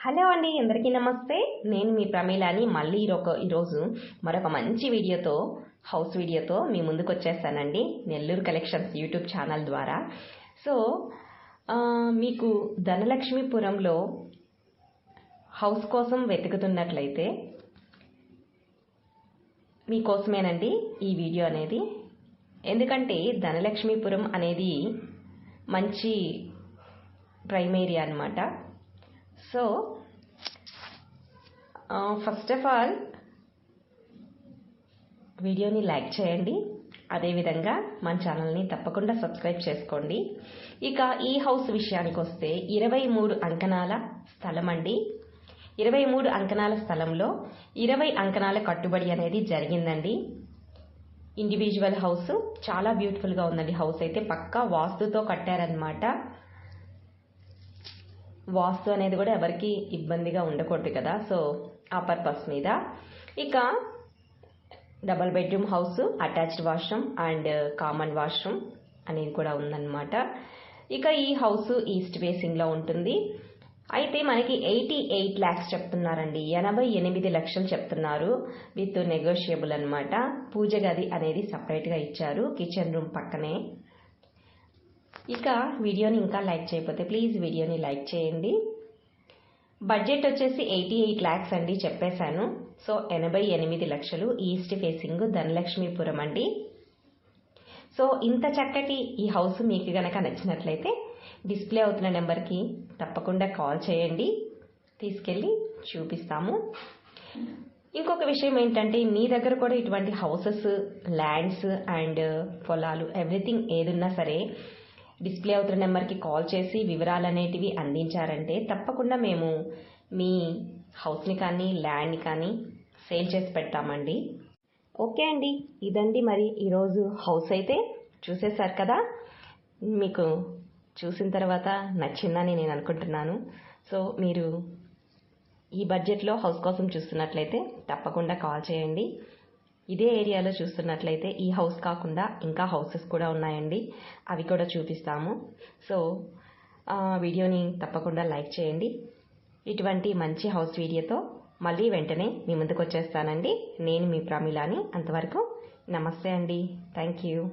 Hello అండి, అందరికీ నమస్తే. నేను మీ ప్రమీలాని మళ్ళీ ఈరోజు మరొక మంచి హౌస్ వీడియోతో మీ ముందుకు వచ్చేస్తానండి, నెల్లూరు కలెక్షన్స్ యూట్యూబ్ ఛానల్ ద్వారా. సో మీకు ధనలక్ష్మీపురంలో హౌస్ కోసం వెతుకుతున్నట్లయితే మీకోసమేనండి ఈ వీడియో అనేది. ఎందుకంటే ధనలక్ష్మీపురం అనేది మంచి ప్రైమ్ ఏరియా అన్నమాట. సో ఫస్ట్ ఆఫ్ ఆల్ వీడియోని లైక్ చేయండి, అదేవిధంగా మన ఛానల్ని తప్పకుండా సబ్స్క్రైబ్ చేసుకోండి. ఇక ఈ హౌస్ విషయానికి వస్తే 23 అంకణాల స్థలం అండి. 23 అంకణాల స్థలంలో 20 అంకణాల కట్టుబడి అనేది జరిగిందండి. ఇండివిజువల్ హౌస్ చాలా బ్యూటిఫుల్గా ఉందండి. హౌస్ అయితే పక్కా వాస్తుతో కట్టారనమాట. వాస్తు అనేది కూడా ఎవరికి ఇబ్బందిగా ఉండకూడదు కదా, సో ఆ పర్పస్ మీద. ఇక double bedroom house, attached washroom and common washroom అనేది కూడా ఉందన్నమాట. ఇక ఈ హౌస్ ఈస్ట్ ఫేసింగ్లో ఉంటుంది. అయితే మనకి 88 lakhs చెప్తున్నారండి, 88 లక్షలు చెప్తున్నారు, విత్ నెగోషియబుల్ అనమాట. పూజ గది అనేది సపరేట్గా ఇచ్చారు, కిచెన్ రూమ్ పక్కనే. ఇక వీడియోని ఇంకా లైక్ చేయకపోతే ప్లీజ్ వీడియోని లైక్ చేయండి. బడ్జెట్ వచ్చేసి 88 lakhs అండి, చెప్పేశాను. సో 88 లక్షలు, ఈస్ట్ ఫేసింగ్, ధనలక్ష్మీపురం అండి. సో ఇంత చక్కటి ఈ హౌస్ మీకు గనక నచ్చినట్లయితే డిస్ప్లే అవుతున్న నెంబర్కి తప్పకుండా కాల్ చేయండి, తీసుకెళ్ళి చూపిస్తాము. ఇంకొక విషయం ఏంటంటే, మీ దగ్గర కూడా ఇటువంటి హౌసెస్, ల్యాండ్స్ అండ్ పొలాలు ఎవ్రీథింగ్ ఏదున్నా సరే డిస్ప్లే అవుతున్న నెంబర్కి కాల్ చేసి వివరాలు అనేటివి అందించారంటే తప్పకుండా మేము మీ హౌస్ని కానీ ల్యాండ్ని కానీ సేల్ చేసి పెడతామండి. ఓకే అండి, ఇదండి మరి ఈరోజు హౌస్ అయితే చూసేశారు కదా. మీకు చూసిన తర్వాత నచ్చిందని నేను అనుకుంటున్నాను. సో మీరు ఈ బడ్జెట్లో హౌస్ కోసం చూస్తున్నట్లయితే తప్పకుండా కాల్ చేయండి. ఇదే ఏరియాలో చూస్తున్నట్లయితే ఈ హౌస్ కాకుండా ఇంకా హౌసెస్ కూడా ఉన్నాయండి, అవి కూడా చూపిస్తాము. సో వీడియోని తప్పకుండా లైక్ చేయండి. ఇటువంటి మంచి హౌస్ వీడియోతో మళ్ళీ వెంటనే మీ ముందుకు వచ్చేస్తానండి. నేను మీ ప్రమీలాని. అంతవరకు నమస్తే అండి, థ్యాంక్ యూ.